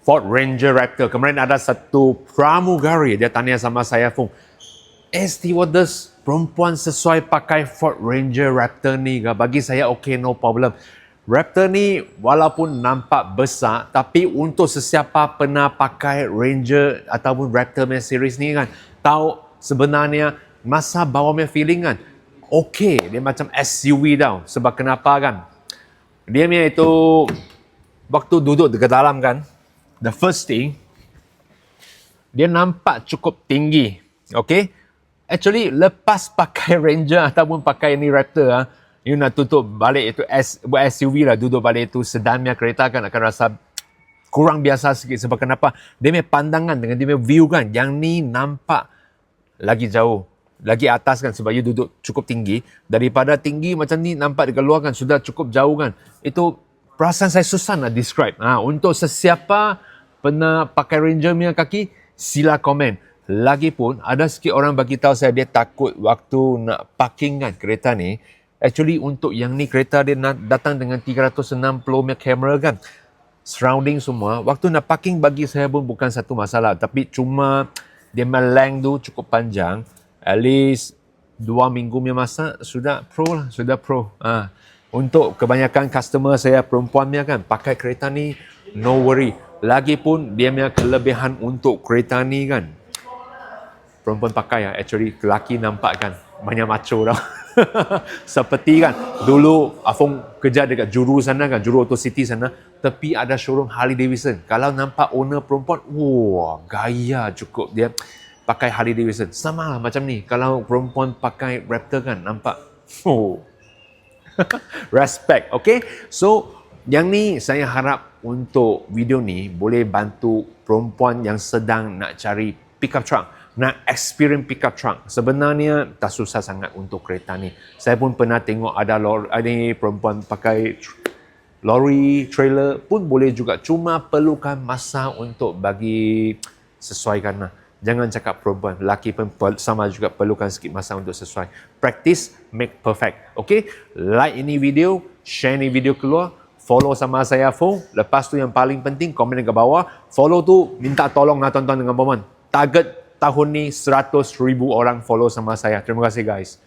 Ford Ranger Raptor. Kemarin ada satu pramugari, dia tanya sama saya, Fung, stewardess perempuan sesuai pakai Ford Ranger Raptor ni ke? Bagi saya okay, no problem. Raptor ni walaupun nampak besar, tapi untuk sesiapa pernah pakai Ranger ataupun Raptor punya series ni kan, tahu sebenarnya masa bawa punya feeling kan, okay, dia macam SUV tau. Sebab kenapa kan? Dia punya itu, waktu duduk dekat dalam kan, the first thing, dia nampak cukup tinggi. Okay? Actually, lepas pakai Ranger ataupun pakai ni Raptor, you nak tutup balik itu SUV lah, duduk balik itu sedannya kereta kan akan rasa kurang biasa sikit. Sebab kenapa? Dia punya pandangan dengan dia punya view kan, yang ni nampak lagi jauh, lagi atas kan, sebab you duduk cukup tinggi. Daripada tinggi macam ni nampak dekat luar kan, sudah cukup jauh kan. Itu perasaan saya susah nak describe. Untuk sesiapa pernah pakai Ranger punya kaki, sila komen. Lagipun ada sikit orang bagi tahu saya dia takut waktu nak parking kan kereta ni. Actually untuk yang ni kereta dia datang dengan 360 mm kamera kan, surrounding semua. Waktu nak parking bagi saya pun bukan satu masalah, tapi cuma dia length tu cukup panjang. At least 2 minggu punya masa sudah pro lah, sudah pro. Untuk kebanyakan customer saya perempuannya kan, pakai kereta ni no worry. Lagipun dia punya kelebihan untuk kereta ni kan, perempuan pakai actually lelaki nampak kan banyak macho tau. Seperti kan dulu Afong kerja dekat Juru sana kan, Juru Auto City sana, tepi ada showroom Harley Davidson. Kalau nampak owner perempuan, wah gaya cukup dia pakai Harley Davidson. Sama lah macam ni, kalau perempuan pakai Raptor kan nampak respect. Okay, so yang ni saya harap untuk video ni boleh bantu perempuan yang sedang nak cari pickup truck, nak experience pickup truck. Sebenarnya tak susah sangat untuk kereta ni. Saya pun pernah tengok ada perempuan pakai lori, trailer pun boleh juga. Cuma perlukan masa untuk bagi sesuaikan lah. Jangan cakap perempuan, lelaki pun sama juga perlukan sikit masa untuk sesuai. Practice make perfect. Okay? Like ini video, share ini video keluar, follow sama saya Fung. Lepas tu yang paling penting, komen dekat bawah. Follow tu minta tolong nak tonton dengan Boman. Target tahun ni 100,000 orang follow sama saya. Terima kasih guys.